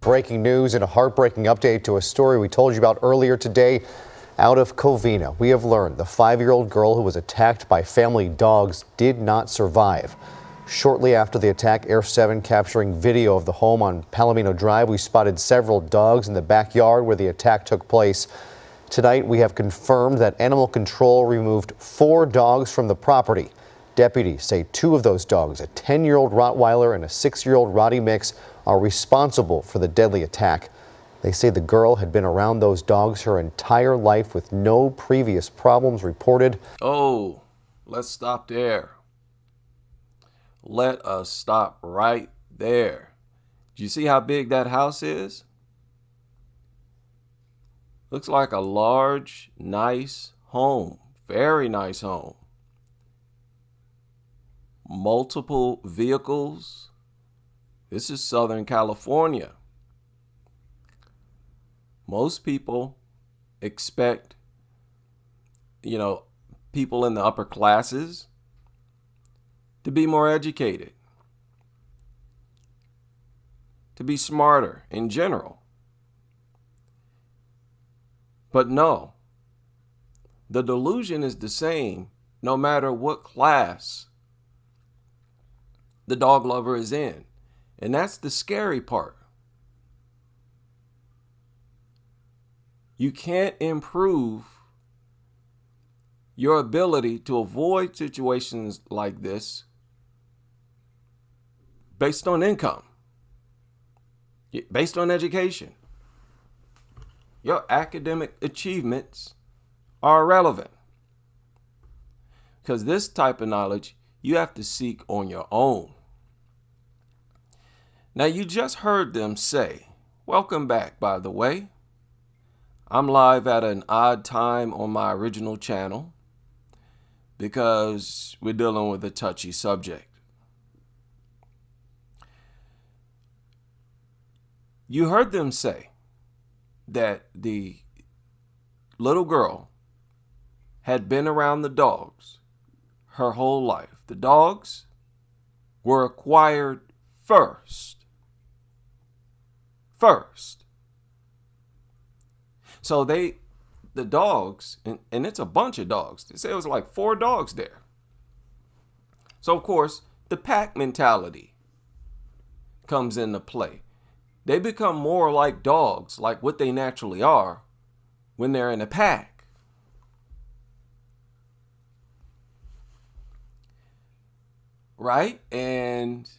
breaking news and a heartbreaking update to a story we told you about earlier today. Out of Covina, we have learned the 5-year-old girl who was attacked by family dogs did not survive. Shortly after the attack, Air 7 capturing video of the home on Palomino Drive, we spotted several dogs in the backyard where the attack took place. Tonight, we have confirmed that Animal Control removed 4 dogs from the property. Deputies say 2 of those dogs, a 10-year-old Rottweiler and a 6-year-old Rottie mix, are responsible for the deadly attack. They say the girl had been around those dogs her entire life with no previous problems reported. Oh, let's stop there. Let us stop right there. Do you see how big that house is? Looks like a large, nice home. Very nice home. Multiple vehicles. This is Southern California. Most people expect, people in the upper classes to be more educated, to be smarter in general. But no, the delusion is the same no matter what class the dog lover is in. And that's the scary part. You can't improve your ability to avoid situations like this based on income, based on education. Your academic achievements are irrelevant, because this type of knowledge you have to seek on your own. Now, you just heard them say, welcome back, by the way. I'm live at an odd time on my original channel because we're dealing with a touchy subject. You heard them say that the little girl had been around the dogs her whole life. The dogs were acquired first. So the dogs, and it's a bunch of dogs. They say it was like 4 dogs there. So, of course, the pack mentality comes into play. They become more like dogs, like what they naturally are, when they're in a pack. Right? And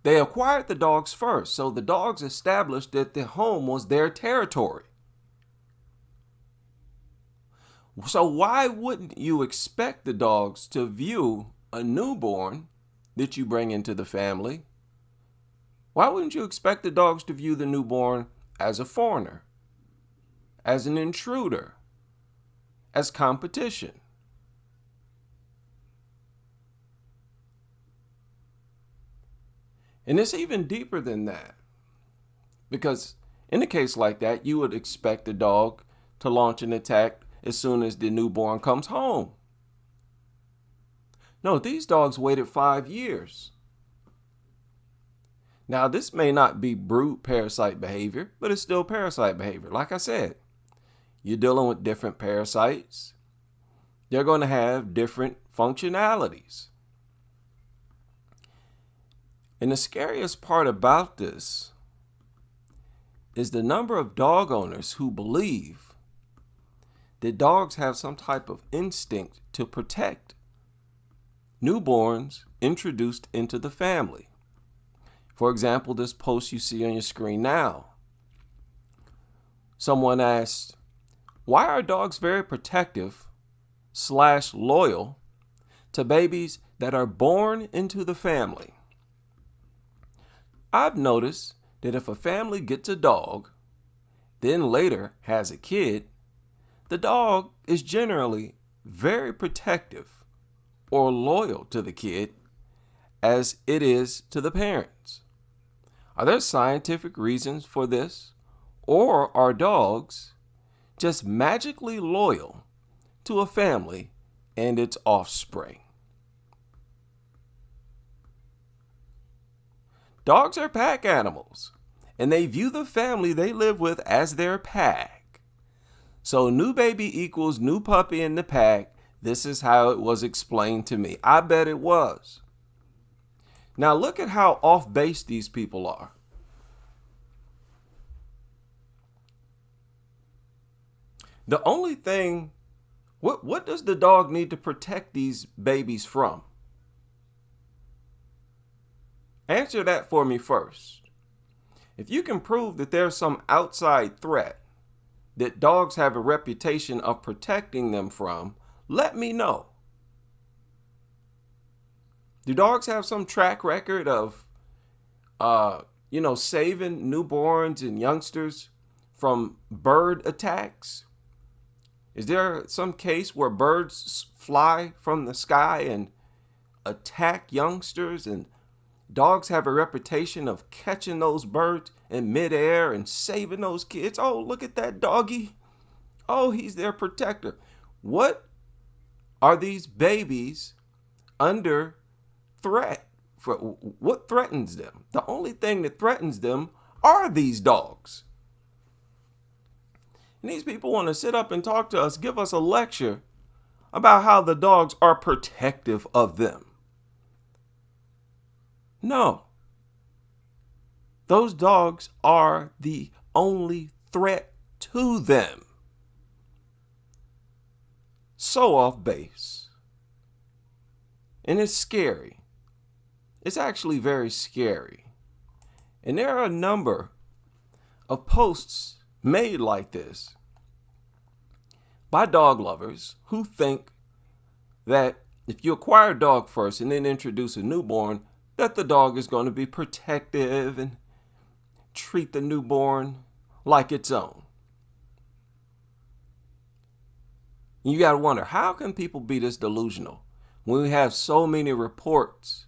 they acquired the dogs first, so the dogs established that the home was their territory. So why wouldn't you expect the dogs to view a newborn that you bring into the family? Why wouldn't you expect the dogs to view the newborn as a foreigner, as an intruder, as competition? And it's even deeper than that, because in a case like that, you would expect the dog to launch an attack as soon as the newborn comes home. No, these dogs waited 5 years. Now, this may not be brute parasite behavior, but it's still parasite behavior. Like I said, you're dealing with different parasites. They're going to have different functionalities. And the scariest part about this is the number of dog owners who believe that dogs have some type of instinct to protect newborns introduced into the family. For example, this post you see on your screen now. Someone asked, why are dogs very protective / loyal to babies that are born into the family? I've noticed that if a family gets a dog, then later has a kid, the dog is generally very protective or loyal to the kid as it is to the parents. Are there scientific reasons for this? Or are dogs just magically loyal to a family and its offspring? Dogs are pack animals, and they view the family they live with as their pack. So new baby equals new puppy in the pack. This is how it was explained to me. I bet it was. Now look at how off base these people are. The only thing, what does the dog need to protect these babies from? Answer that for me first. If you can prove that there's some outside threat that dogs have a reputation of protecting them from, let me know. Do dogs have some track record of, saving newborns and youngsters from bird attacks? Is there some case where birds fly from the sky and attack youngsters, and dogs have a reputation of catching those birds in midair and saving those kids? Oh, look at that doggy. Oh, he's their protector. What are these babies under threat? What threatens them? The only thing that threatens them are these dogs. And these people want to sit up and talk to us, give us a lecture about how the dogs are protective of them. No. Those dogs are the only threat to them. So off base. And it's scary. It's actually very scary. And there are a number of posts made like this by dog lovers who think that if you acquire a dog first and then introduce a newborn, that the dog is going to be protective and treat the newborn like its own. You got to wonder, how can people be this delusional when we have so many reports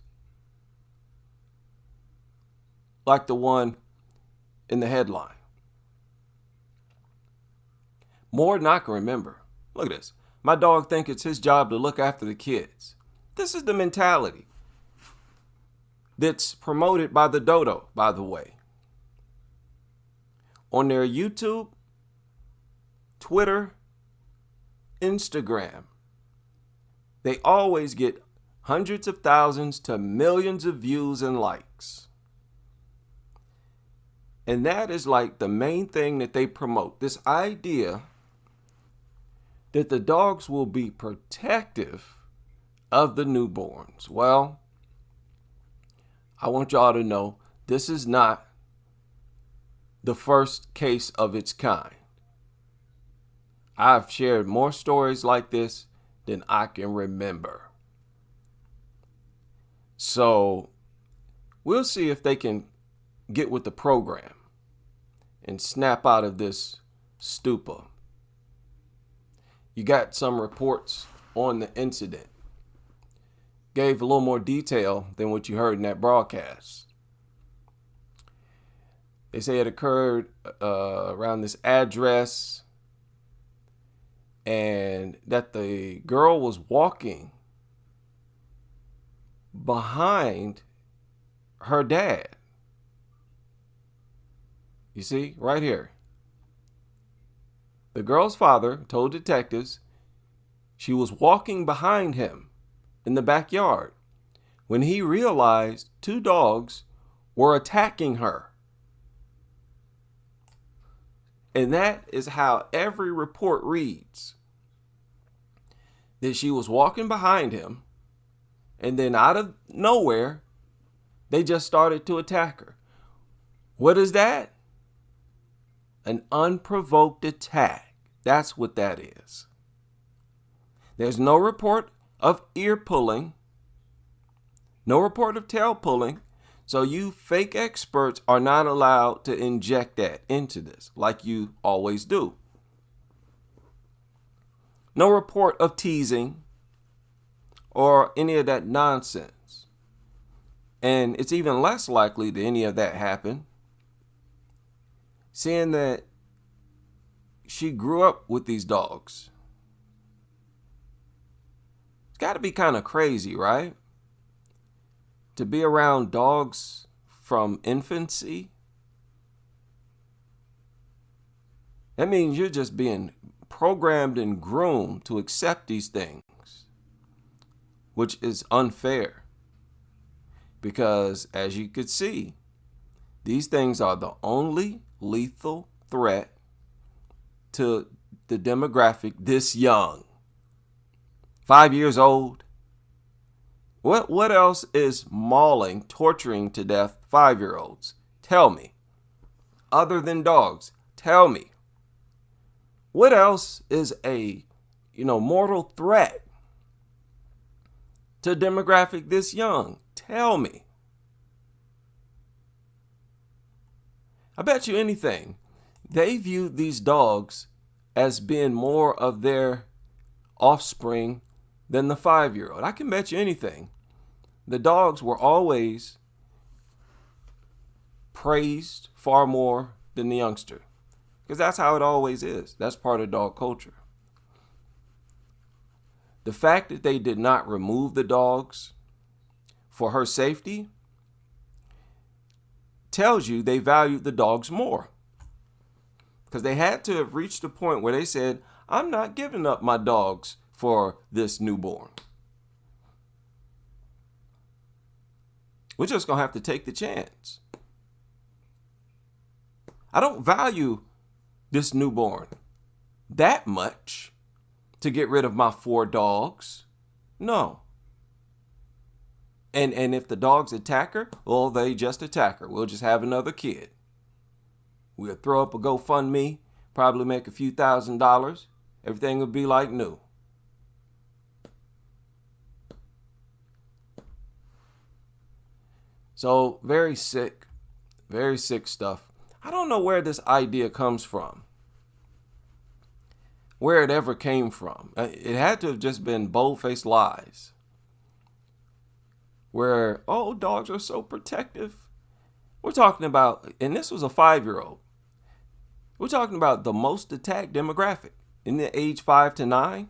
like the one in the headline? More than I can remember. Look at this. My dog thinks it's his job to look after the kids. This is the mentality that's promoted by the dodo, by the way. On their YouTube, Twitter, Instagram, they always get hundreds of thousands to millions of views and likes. And that is like the main thing that they promote. This idea that the dogs will be protective of the newborns. Well, I want y'all to know this is not the first case of its kind. I've shared more stories like this than I can remember. So we'll see if they can get with the program and snap out of this stupor. You got some reports on the incident. Gave a little more detail than what you heard in that broadcast. They say it occurred around this address, and that the girl was walking behind her dad. You see, right here. The girl's father told detectives she was walking behind him in the backyard when he realized two dogs were attacking her. And that is how every report reads. That she was walking behind him, and then out of nowhere, they just started to attack her. What is that? An unprovoked attack. That's what that is. There's no report of ear pulling, no report of tail pulling, so you fake experts are not allowed to inject that into this like you always do. No report of teasing or any of that nonsense. And it's even less likely that any of that happened, seeing that she grew up with these dogs. It's got to be kind of crazy, right? To be around dogs from infancy, that means you're just being programmed and groomed to accept these things, which is unfair. Because as you could see, these things are the only lethal threat to the demographic this young. 5 years old. What else is mauling, torturing to death 5-year-olds? Tell me. Other than dogs, tell me. What else is a, mortal threat to a demographic this young? Tell me. I bet you anything, they view these dogs as being more of their offspring than the 5-year-old. I can bet you anything. The dogs were always praised far more than the youngster, because that's how it always is. That's part of dog culture. The fact that they did not remove the dogs for her safety tells you they valued the dogs more, because they had to have reached a point where they said, I'm not giving up my dogs for this newborn. We're just going to have to take the chance. I don't value this newborn that much to get rid of my 4 dogs. No. And if the dogs attack her, well, they just attack her. We'll just have another kid. We'll throw up a GoFundMe, probably make a few $1,000s. Everything will be like new. So very sick stuff. I don't know where this idea comes from, where it ever came from. It had to have just been bold-faced lies. Where, dogs are so protective. We're talking about, and this was a 5-year-old. We're talking about the most attacked demographic in the age 5 to 9.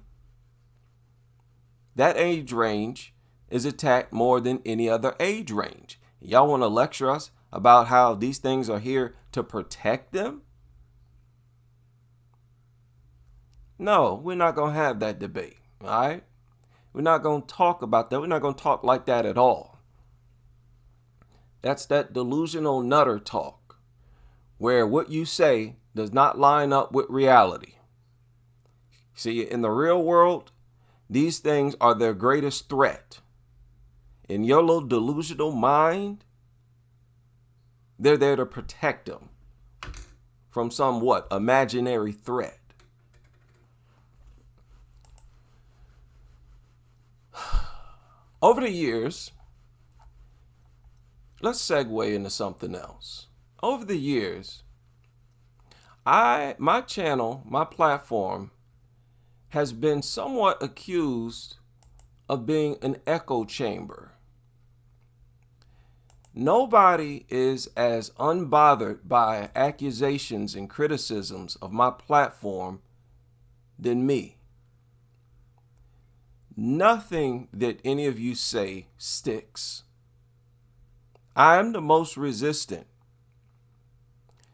That age range is attacked more than any other age range. Y'all want to lecture us about how these things are here to protect them? No, we're not going to have that debate, all right? We're not going to talk about that. We're not going to talk like that at all. That's that delusional nutter talk, where what you say does not line up with reality. See, in the real world, these things are their greatest threat. In your little delusional mind, they're there to protect them from some imaginary threat. Over the years, let's segue into something else. Over the years, my channel, my platform, has been somewhat accused of being an echo chamber. Nobody is as unbothered by accusations and criticisms of my platform than me. Nothing that any of you say sticks. I am the most resistant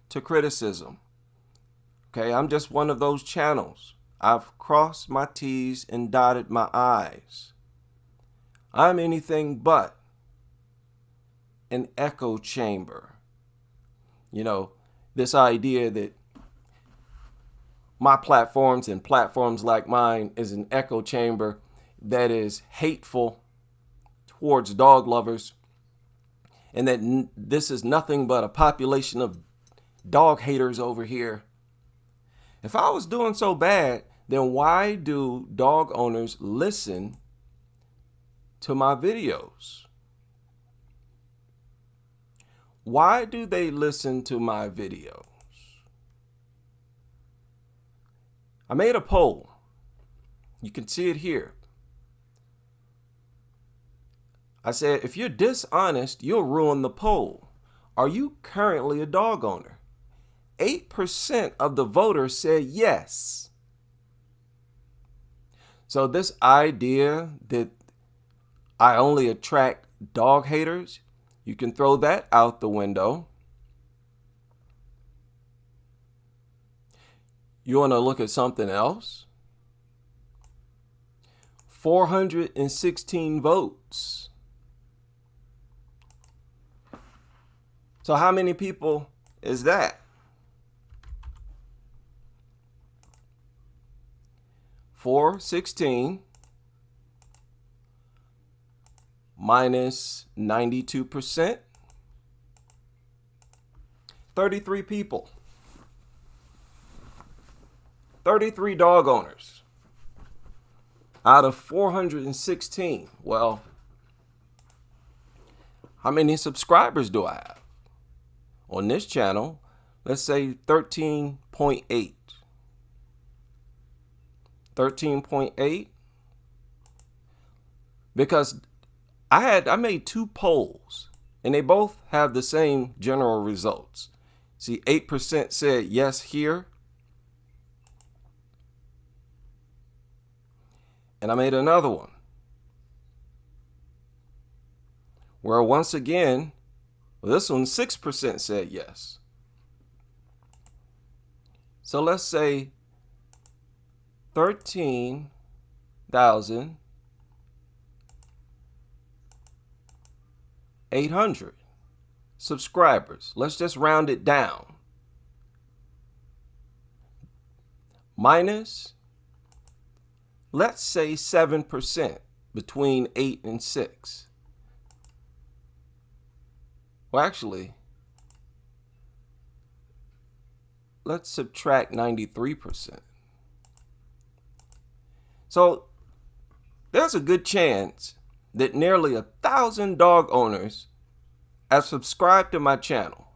to criticism. Okay, I'm just one of those channels. I've crossed my T's and dotted my I's. I'm anything but an echo chamber. This idea that my platforms and platforms like mine is an echo chamber that is hateful towards dog lovers, and that this is nothing but a population of dog haters over here. If I was doing so bad, then why do dog owners listen to my videos? Why do they listen to my videos? I made a poll. You can see it here. I said, if you're dishonest, you'll ruin the poll. Are you currently a dog owner? 8% of the voters said yes. So this idea that I only attract dog haters, You can throw that out the window. You want to look at something else? 416 votes. So how many people is that? 416 minus 92%. 33 people. 33 dog owners out of 416. Well, how many subscribers do I have? On this channel, let's say 13.8. 13.8. Because I made 2 polls and they both have the same general results. See, 8% said yes here. And I made another one where once again, this one 6% said yes. So let's say 13,800 subscribers. Let's just round it down. Minus, let's say 7% between 8 and 6. Well, actually, let's subtract 93%. So there's a good chance that nearly 1,000 dog owners have subscribed to my channel.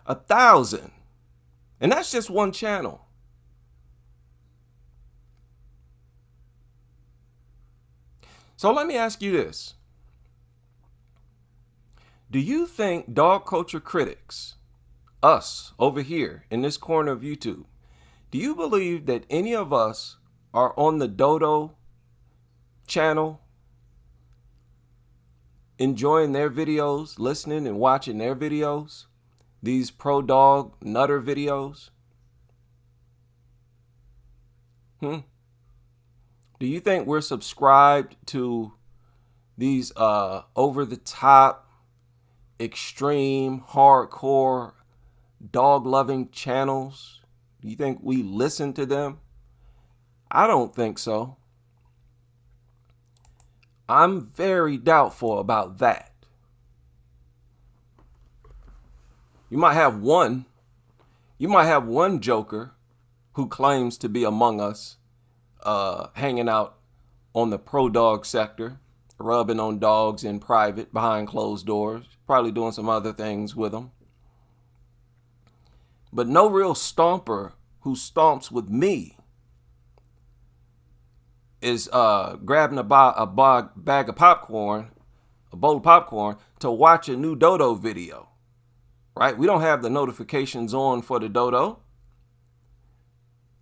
1,000. And that's just one channel. So let me ask you this. Do you think dog culture critics, us over here in this corner of YouTube, do you believe that any of us are on the Dodo channel enjoying their videos, listening and watching their videos, these pro dog nutter videos? Do you think we're subscribed to these over the top, extreme, hardcore, dog loving channels? Do you think we listen to them? I don't think so. I'm very doubtful about that. You might have one joker who claims to be among us, hanging out on the pro dog sector, rubbing on dogs in private behind closed doors, probably doing some other things with them. But no real stomper who stomps with me is grabbing a bag of popcorn, a bowl of popcorn, to watch a new Dodo video, right? We don't have the notifications on for the Dodo.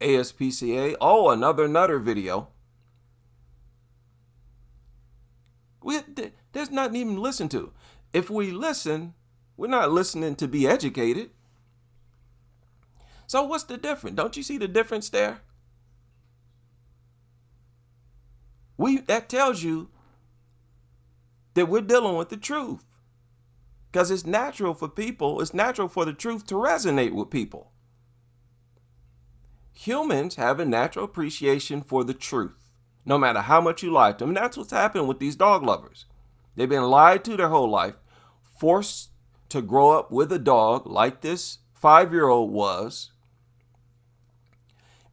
ASPCA, oh, another nutter video. There's nothing even to listen to. If we listen, we're not listening to be educated. So what's the difference? Don't you see the difference there? That tells you that we're dealing with the truth. Because it's natural for people, it's natural for the truth to resonate with people. Humans have a natural appreciation for the truth, no matter how much you lie to them. And that's what's happened with these dog lovers. They've been lied to their whole life, forced to grow up with a dog like this 5-year-old was,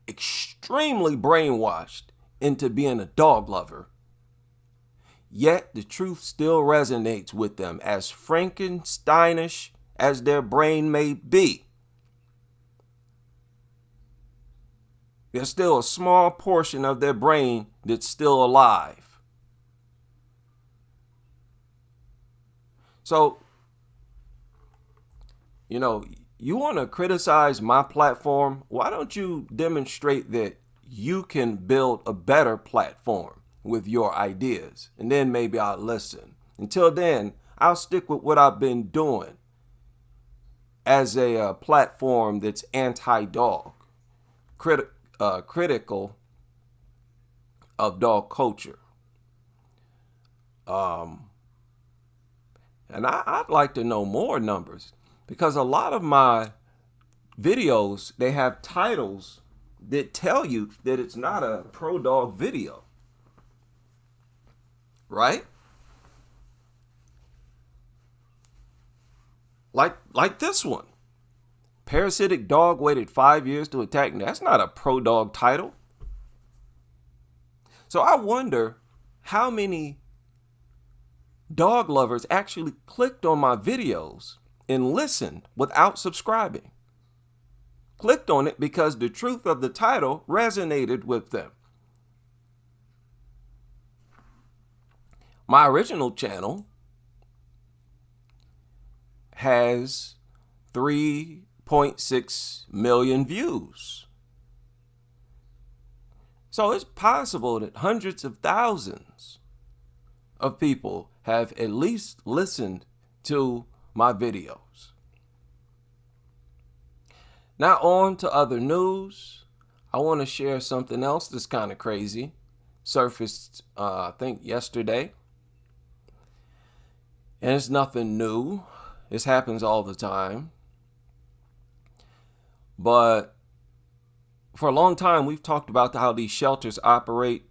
extremely brainwashed into being a dog lover. Yet the truth still resonates with them, as Frankensteinish as their brain may be. There's still a small portion of their brain that's still alive. So, you want to criticize my platform? Why don't you demonstrate that you can build a better platform with your ideas, and then maybe I'll listen. Until then, I'll stick with what I've been doing as a platform that's anti-dog, critical of dog culture. And I'd like to know more numbers, because a lot of my videos, they have titles that tell you that it's not a pro-dog video, right? Like this one. Parasitic dog waited 5 years to attack. That's not a pro-dog title. So I wonder how many dog lovers actually clicked on my videos and listened without subscribing. Clicked on it because the truth of the title resonated with them. My original channel has 3.6 million views. So it's possible that hundreds of thousands of people have at least listened to my videos. Now on to other news. I want to share something else that's kind of crazy. Surfaced, I think, yesterday. And it's nothing new. This happens all the time. But for a long time, we've talked about how these shelters operate,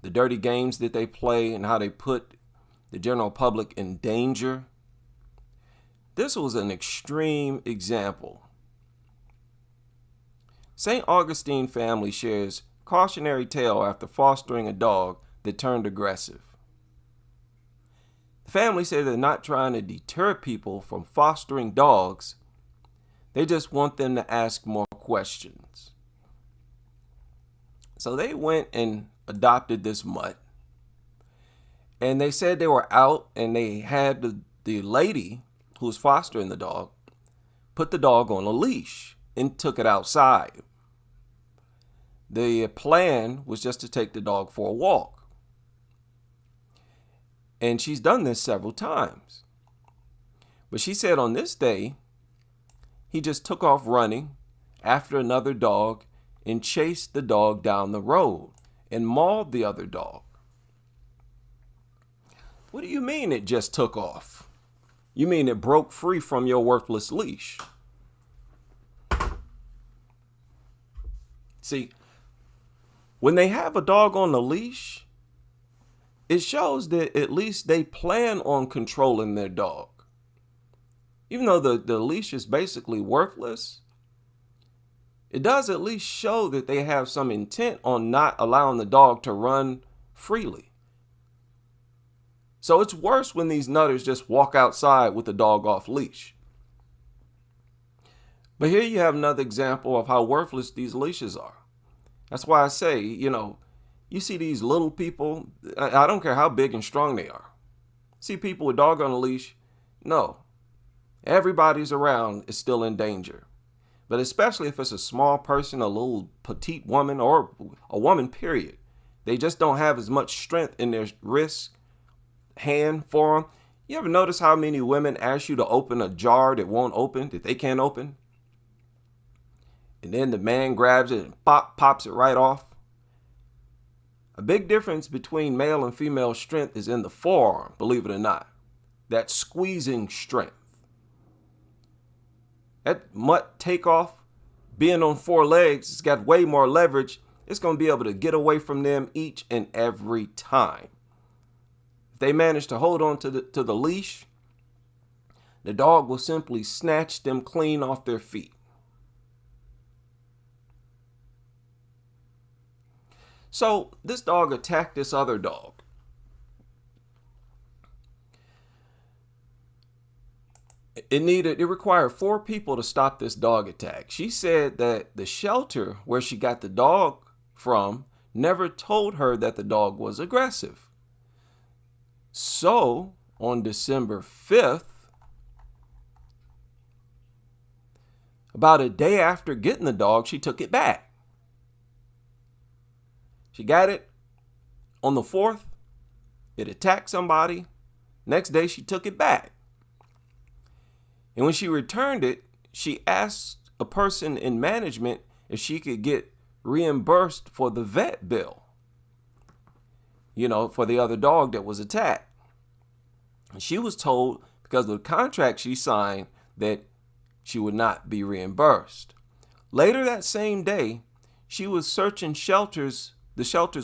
the dirty games that they play, and how they put the general public in danger. This was an extreme example. St. Augustine family shares cautionary tale after fostering a dog that turned aggressive. The family said they're not trying to deter people from fostering dogs. They just want them to ask more questions. So they went and adopted this mutt. And they said they were out and they had the lady who was fostering the dog put the dog on a leash and took it outside. The plan was just to take the dog for a walk. And she's done this several times. But she said on this day, he just took off running after another dog and chased the dog down the road and mauled the other dog. What do you mean it just took off? You mean it broke free from your worthless leash? See, when they have a dog on the leash, it shows that at least they plan on controlling their dog. Even though the leash is basically worthless, it does at least show that they have some intent on not allowing the dog to run freely. So it's worse when these nutters just walk outside with the dog off leash. But here you have another example of how worthless these leashes are. That's why I say, you see these little people, I don't care how big and strong they are. See people with dog on a leash? No. Everybody's around is still in danger. But especially if it's a small person, a little petite woman, or a woman, period. They just don't have as much strength in their wrist, hand, forearm. You ever notice how many women ask you to open a jar that won't open, that they can't open? And then the man grabs it and pops it right off. A big difference between male and female strength is in the forearm, believe it or not. That squeezing strength. That mutt takeoff, being on four legs, it's got way more leverage. It's going to be able to get away from them each and every time. If they manage to hold on to the leash, the dog will simply snatch them clean off their feet. So this dog attacked this other dog. It required 4 people to stop this dog attack. She said that the shelter where she got the dog from never told her that the dog was aggressive. So on December 5th, about a day after getting the dog, she took it back. She got it On the 4th, it attacked somebody. Next day, she took it back. And when she returned it, she asked a person in management if she could get reimbursed for the vet bill, for the other dog that was attacked. And she was told, because of the contract she signed, that she would not be reimbursed. Later that same day, she was searching the shelter's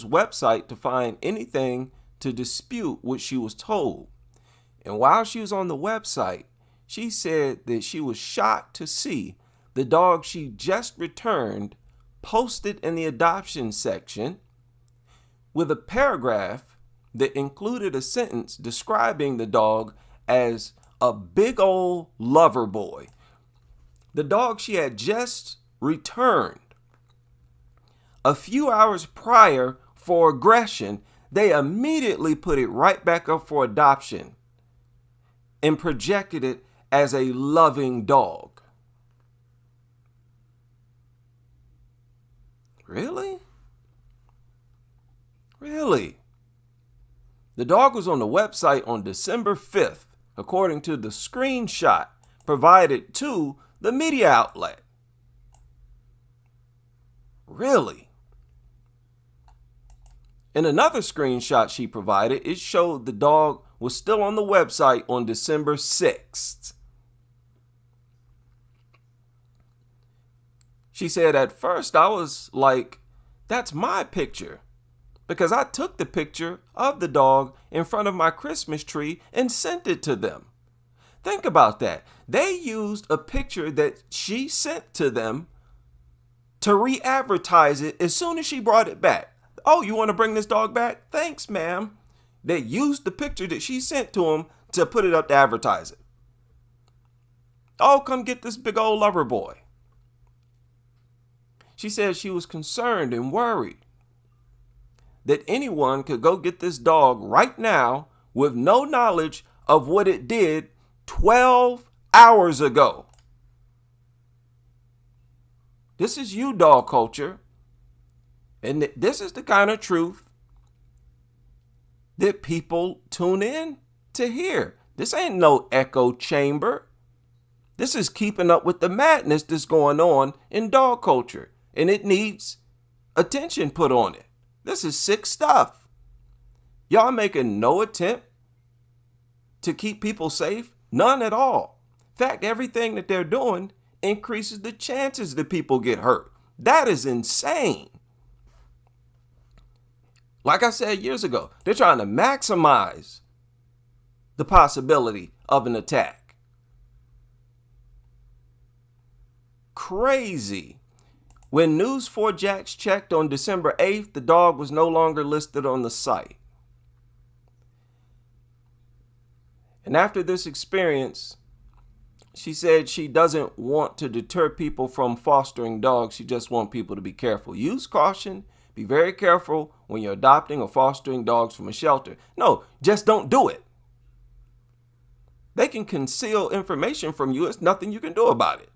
website to find anything to dispute what she was told. And while she was on the website, she said that she was shocked to see the dog she just returned posted in the adoption section with a paragraph that included a sentence describing the dog as a big old lover boy. The dog she had just returned. A few hours prior, for aggression, they immediately put it right back up for adoption and projected it as a loving dog. Really? Really? The dog was on the website on December 5th, according to the screenshot provided to the media outlet. Really? In another screenshot she provided, it showed the dog was still on the website on December 6th. She said, at first I was like, that's my picture, because I took the picture of the dog in front of my Christmas tree and sent it to them. Think about that. They used a picture that she sent to them to re-advertise it as soon as she brought it back. Oh, you want to bring this dog back? Thanks, ma'am. They used the picture that she sent to him to put it up to advertise it. Oh, come get this big old lover boy. She said she was concerned and worried that anyone could go get this dog right now with no knowledge of what it did 12 hours ago. This is you, dog culture. And this is the kind of truth that people tune in to hear. This ain't no echo chamber. This is keeping up with the madness that's going on in dog culture. And it needs attention put on it. This is sick stuff. Y'all making no attempt to keep people safe? None at all. In fact, everything that they're doing increases the chances that people get hurt. That is insane. Like I said years ago, they're trying to maximize the possibility of an attack. Crazy. When News4Jax checked on December 8th, the dog was no longer listed on the site. And after this experience, she said she doesn't want to deter people from fostering dogs. She just wants people to be careful. Use caution. Be very careful when you're adopting or fostering dogs from a shelter. No, just don't do it. They can conceal information from you. There's nothing you can do about it.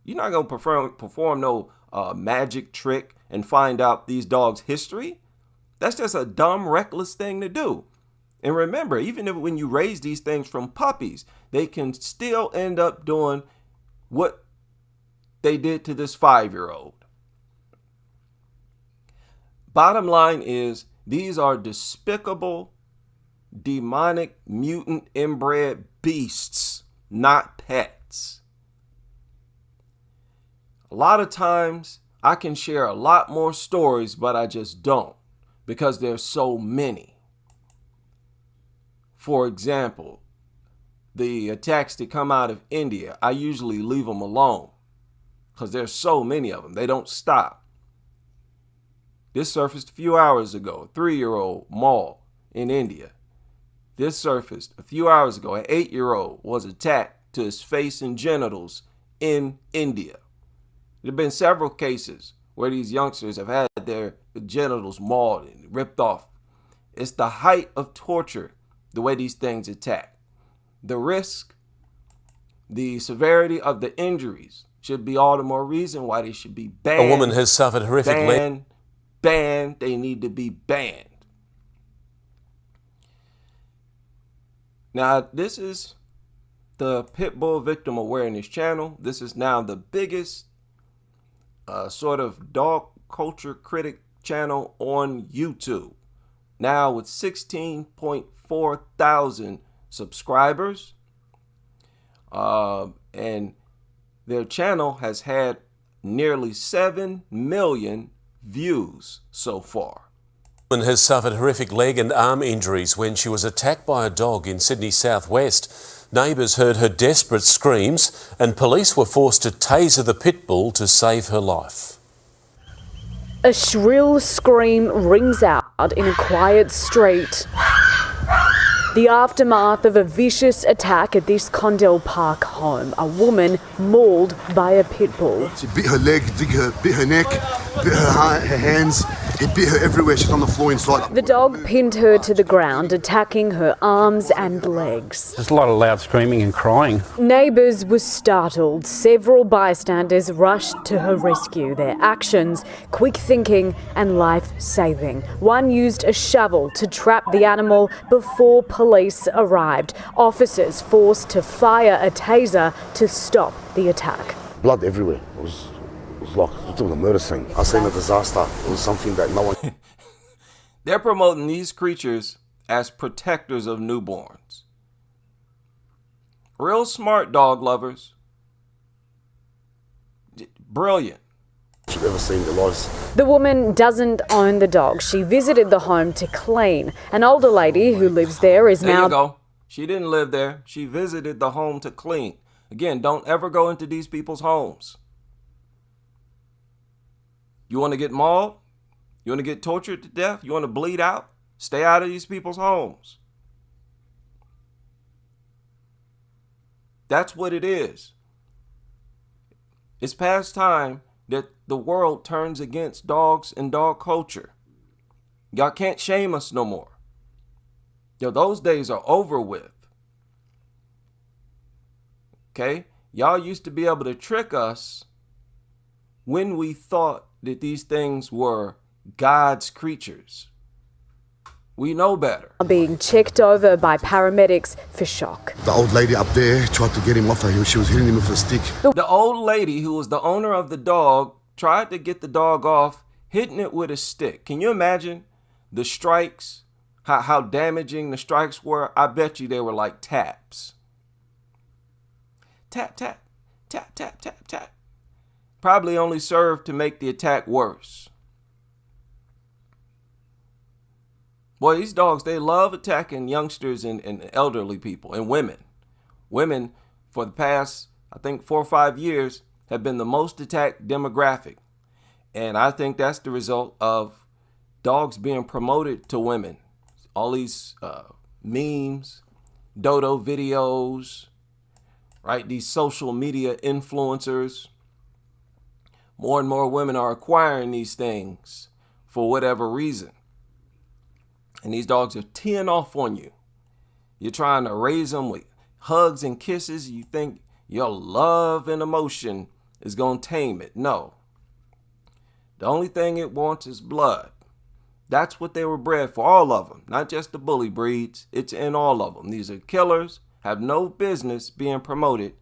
You're not going to perform no magic trick and find out these dogs' history. That's just a dumb, reckless thing to do. And remember, even if when you raise these things from puppies, they can still end up doing what they did to this 5-year-old. Bottom line is, these are despicable, demonic, mutant, inbred beasts, not pets. A lot of times, I can share a lot more stories, but I just don't, because there's so many. For example, the attacks that come out of India, I usually leave them alone, because there's so many of them. They don't stop. This surfaced a few hours ago, a 3-year-old male in India. This surfaced a few hours ago, an 8-year-old was attacked to his face and genitals in India. There have been several cases where these youngsters have had their genitals mauled and ripped off. It's the height of torture, the way these things attack. The risk, the severity of the injuries should be all the more reason why they should be banned. A woman has suffered horrifically. Banned. They need to be banned. Now, this is the Pit Bull Victim Awareness channel. This is now the biggest sort of dog culture critic channel on YouTube. Now with 16.4 thousand subscribers. And their channel has had nearly 7 million views so far. Woman has suffered horrific leg and arm injuries when she was attacked by a dog in Sydney southwest. Neighbours heard her desperate screams and police were forced to taser the pit bull to save her life. A shrill scream rings out in a quiet street. The aftermath of a vicious attack at this Condell Park home. A woman mauled by a pit bull. She bit her leg, bit her neck, bit her hands. It bit her everywhere. She's on the floor inside. The dog pinned her to the ground, attacking her arms and legs. There's a lot of loud screaming and crying. Neighbours were startled. Several bystanders rushed to her rescue. Their actions, quick thinking and life-saving. One used a shovel to trap the animal before police arrived. Officers forced to fire a taser to stop the attack. Blood everywhere. It was like a murder scene. I seen a disaster. It was something that no one... They're promoting these creatures as protectors of newborns. Real smart dog lovers. Brilliant. You've ever seen the lives. The woman doesn't own the dog. She visited the home to clean. An older lady who lives there is There now... you go. She didn't live there. She visited the home to clean. Again, don't ever go into these people's homes. You want to get mauled? You want to get tortured to death? You want to bleed out? Stay out of these people's homes. That's what it is. It's past time that the world turns against dogs and dog culture. Y'all can't shame us no more. Yo, those days are over with. Okay? Y'all used to be able to trick us when we thought that these things were God's creatures. We know better. Being checked over by paramedics for shock. The old lady up there tried to get him off her. She was hitting him with a stick. The old lady who was the owner of the dog tried to get the dog off, hitting it with a stick. Can you imagine the strikes, how damaging the strikes were? I bet you they were like taps. Tap, tap, tap, tap, tap, tap. Probably only served to make the attack worse. Boy, these dogs, they love attacking youngsters and elderly people and women. Women, for the past, I think, 4 or 5 years, have been the most attacked demographic. And I think that's the result of dogs being promoted to women. All these memes, dodo videos, right? These social media influencers. More and more women are acquiring these things for whatever reason. And these dogs are teeing off on you. You're trying to raise them with hugs and kisses. You think your love and emotion is going to tame it. No. The only thing it wants is blood. That's what they were bred for, all of them. Not just the bully breeds. It's in all of them. These are killers, have no business being promoted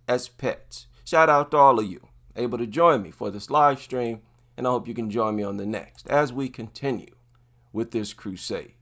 as pets. Shout out to all of you able to join me for this live stream, and I hope you can join me on the next as we continue with this crusade.